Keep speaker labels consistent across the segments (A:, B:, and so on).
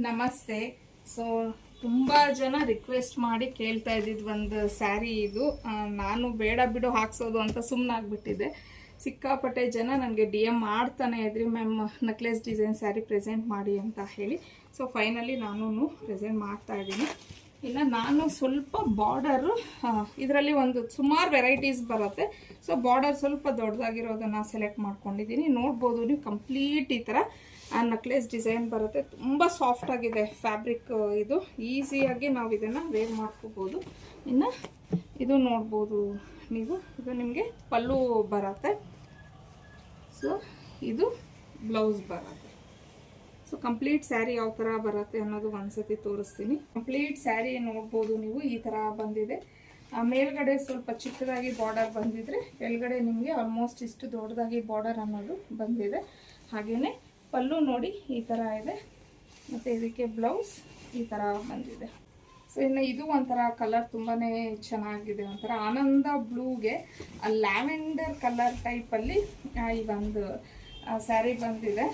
A: ನಮಸ್ತೆ. ಸೊ ತುಂಬ ಜನ ರಿಕ್ವೆಸ್ಟ್ ಮಾಡಿ ಕೇಳ್ತಾ ಇದ್ದಿದ್ದು ಒಂದು ಸ್ಯಾರಿ ಇದು. ನಾನು ಬೇಡ ಬಿಡು ಹಾಕ್ಸೋದು ಅಂತ ಸುಮ್ಮನಾಗ್ಬಿಟ್ಟಿದ್ದೆ. ಸಿಕ್ಕಾಪಟ್ಟೆ ಜನ ನನಗೆ ಡಿ ಎಮ್ ಮಾಡ್ತಾನೆ ಇದ್ರಿ, ma'am necklace design sari present ಮಾಡಿ ಅಂತ ಹೇಳಿ. ಸೊ ಫೈನಲಿ ನಾನು ಪ್ರೆಸೆಂಟ್ ಮಾಡ್ತಾ ಇದ್ದೀನಿ. ಇನ್ನು ನಾನು ಸ್ವಲ್ಪ ಬಾರ್ಡರು ಇದರಲ್ಲಿ ಒಂದು ಸುಮಾರು ವೆರೈಟೀಸ್ ಬರುತ್ತೆ. ಸೊ ಬಾರ್ಡರ್ ಸ್ವಲ್ಪ ದೊಡ್ಡದಾಗಿರೋದನ್ನು ಸೆಲೆಕ್ಟ್ ಮಾಡ್ಕೊಂಡಿದ್ದೀನಿ. ನೋಡ್ಬೋದು ನೀವು, ಕಂಪ್ಲೀಟ್ ಈ ಥರ ನೆಕ್ಲೆಸ್ ಡಿಸೈನ್ ಬರುತ್ತೆ. ತುಂಬ ಸಾಫ್ಟ್ ಆಗಿದೆ ಫ್ಯಾಬ್ರಿಕ್. ಇದು ಈಸಿಯಾಗಿ ನಾವು ಇದನ್ನು ವೇರ್ ಮಾಡ್ಕೋಬೋದು. ಇನ್ನು ಇದು ನೋಡ್ಬೋದು ನೀವು, ಇದು ನಿಮಗೆ ಪಲ್ಲು ಬರುತ್ತೆ. ಸೊ ಇದು ಬ್ಲೌಸ್ ಬರುತ್ತೆ. ಸೊ ಕಂಪ್ಲೀಟ್ ಸ್ಯಾರಿ ಯಾವ ಥರ ಬರುತ್ತೆ ಅನ್ನೋದು ಒಂದ್ಸತಿ ತೋರಿಸ್ತೀನಿ. ಕಂಪ್ಲೀಟ್ ಸ್ಯಾರಿ ನೋಡ್ಬೋದು ನೀವು, ಈ ಥರ ಬಂದಿದೆ. ಮೇಲ್ಗಡೆ ಸ್ವಲ್ಪ ಚಿಕ್ಕದಾಗಿ ಬಾರ್ಡರ್ ಬಂದಿದ್ರೆ, ಕೆಳಗಡೆ ನಿಮಗೆ ಆಲ್ಮೋಸ್ಟ್ ಇಷ್ಟು ದೊಡ್ಡದಾಗಿ ಬಾರ್ಡರ್ ಅನ್ನೋದು ಬಂದಿದೆ. ಹಾಗೆಯೇ ಪಲ್ಲು ನೋಡಿ ಈ ಥರ ಇದೆ, ಮತ್ತು ಇದಕ್ಕೆ ಬ್ಲೌಸ್ ಈ ಥರ ಬಂದಿದೆ. ಸೊ ಇನ್ನು ಇದು ಒಂಥರ ಕಲರ್ ತುಂಬಾ ಚೆನ್ನಾಗಿದೆ. ಒಂಥರ ಆನಂದ ಬ್ಲೂಗೆ ಲ್ಯಾವೆಂಡರ್ ಕಲರ್ ಟೈಪಲ್ಲಿ ಈ ಒಂದು ಸ್ಯಾರಿ ಬಂದಿದೆ.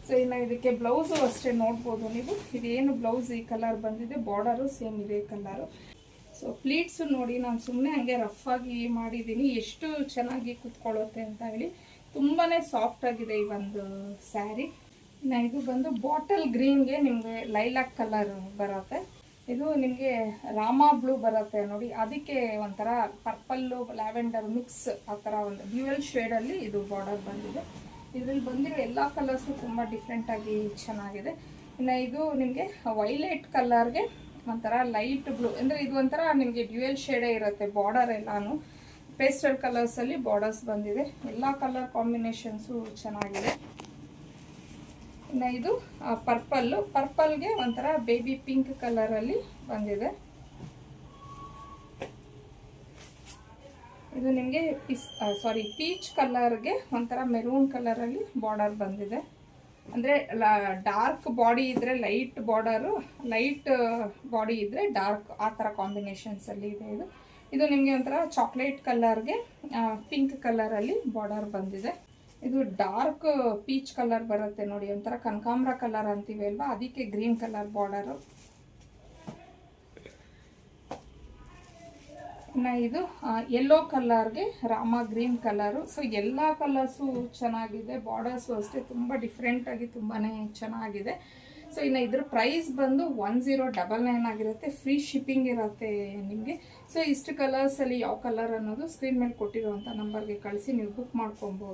A: ಸೊ ಇನ್ನು ಇದಕ್ಕೆ ಬ್ಲೌಸು ಅಷ್ಟೇ ನೋಡ್ಬೋದು ನೀವು. ಇದೇನು ಬ್ಲೌಸ್ ಈ ಕಲರ್ ಬಂದಿದೆ, ಬಾರ್ಡರು ಸೇಮ್ ಇದೇ ಕಲರು. ಸೊ ಪ್ಲೀಟ್ಸು ನೋಡಿ, ನಾನು ಸುಮ್ಮನೆ ಹಂಗೆ ರಫ್ ಆಗಿ ಮಾಡಿದ್ದೀನಿ, ಎಷ್ಟು ಚೆನ್ನಾಗಿ ಕುತ್ಕೊಳ್ಳುತ್ತೆ ಅಂತ ಹೇಳಿ. ತುಂಬಾ ಸಾಫ್ಟ್ ಆಗಿದೆ ಈ ಒಂದು ಸ್ಯಾರಿ. ಇನ್ನು ಇದು ಬಂದು ಬಾಟಲ್ ಗ್ರೀನ್ಗೆ ನಿಮಗೆ ಲೈಲಾಕ್ ಕಲರ್ ಬರುತ್ತೆ. ಇದು ನಿಮಗೆ ರಾಮ ಬ್ಲೂ ಬರುತ್ತೆ ನೋಡಿ, ಅದಕ್ಕೆ ಒಂಥರ ಪರ್ಪಲ್ಲು ಲ್ಯಾವೆಂಡರ್ ಮಿಕ್ಸ್ ಆ ಥರ ಒಂದು ಡ್ಯೂಯಲ್ ಶೇಡಲ್ಲಿ ಇದು ಬಾರ್ಡರ್ ಬಂದಿದೆ. ಇದರಲ್ಲಿ ಬಂದಿರೋ ಎಲ್ಲ ಕಲರ್ಸು ತುಂಬ ಡಿಫ್ರೆಂಟಾಗಿ ಚೆನ್ನಾಗಿದೆ. ಇನ್ನು ಇದು ನಿಮಗೆ ವೈಲೆಟ್ ಕಲರ್ಗೆ ಒಂಥರ ಲೈಟ್ ಬ್ಲೂ, ಅಂದರೆ ಇದು ಒಂಥರ ನಿಮಗೆ ಡ್ಯೂಯಲ್ ಶೇಡೇ ಇರುತ್ತೆ. ಬಾರ್ಡರ್ ಎಲ್ಲಾನು ಪೇಸ್ಟಲ್ ಕಲರ್ಸಲ್ಲಿ ಬಾರ್ಡರ್ಸ್ ಬಂದಿದೆ. ಎಲ್ಲ ಕಲರ್ ಕಾಂಬಿನೇಷನ್ಸು ಚೆನ್ನಾಗಿದೆ. ಇನ್ನು ಇದು ಪರ್ಪಲ್ಗೆ ಒಂಥರ ಬೇಬಿ ಪಿಂಕ್ ಕಲರಲ್ಲಿ ಬಂದಿದೆ. ಇದು ನಿಮಗೆ ಪೀಚ್ ಕಲರ್ಗೆ ಒಂಥರ ಮೆರೂನ್ ಕಲರಲ್ಲಿ ಬಾರ್ಡರ್ ಬಂದಿದೆ. ಅಂದರೆ ಡಾರ್ಕ್ ಬಾಡಿ ಇದ್ದರೆ ಲೈಟ್ ಬಾರ್ಡರು, ಲೈಟ್ ಬಾಡಿ ಇದ್ದರೆ ಡಾರ್ಕ್, ಆ ಥರ ಕಾಂಬಿನೇಷನ್ಸಲ್ಲಿ ಇದೆ. ಇದು ನಿಮಗೆ ಒಂಥರ ಚಾಕ್ಲೇಟ್ ಕಲರ್ಗೆ ಪಿಂಕ್ ಕಲರಲ್ಲಿ ಬಾರ್ಡರ್ ಬಂದಿದೆ. ಇದು ಡಾರ್ಕ್ ಪೀಚ್ ಕಲರ್ ಬರುತ್ತೆ ನೋಡಿ, ಒಂಥರ ಕನಕಾಂಬರ ಕಲರ್ ಅಂತೀವಿ ಅಲ್ವಾ, ಅದಕ್ಕೆ ಗ್ರೀನ್ ಕಲರ್ ಬಾರ್ಡರು. ಇನ್ನು ಇದು ಯೆಲ್ಲೋ ಕಲರ್ಗೆ ರಾಮ ಗ್ರೀನ್ ಕಲರು. ಸೊ ಎಲ್ಲ ಕಲರ್ಸು ಚೆನ್ನಾಗಿದೆ, ಬಾರ್ಡರ್ಸು ಅಷ್ಟೇ ತುಂಬ ಡಿಫ್ರೆಂಟಾಗಿ ತುಂಬಾ ಚೆನ್ನಾಗಿದೆ. ಸೊ ಇನ್ನು ಇದ್ರ ಪ್ರೈಸ್ ಬಂದು 1099 ಆಗಿರುತ್ತೆ. ಫ್ರೀ ಶಿಪ್ಪಿಂಗ್ ಇರುತ್ತೆ ನಿಮಗೆ. ಸೊ ಇಷ್ಟು ಕಲರ್ಸಲ್ಲಿ ಯಾವ ಕಲರ್ ಅನ್ನೋದು ಸ್ಕ್ರೀನ್ ಮೇಲೆ ಕೊಟ್ಟಿರೋವಂಥ ನಂಬರ್ಗೆ ಕಳಿಸಿ ನೀವು ಬುಕ್ ಮಾಡ್ಕೊಬೋದು.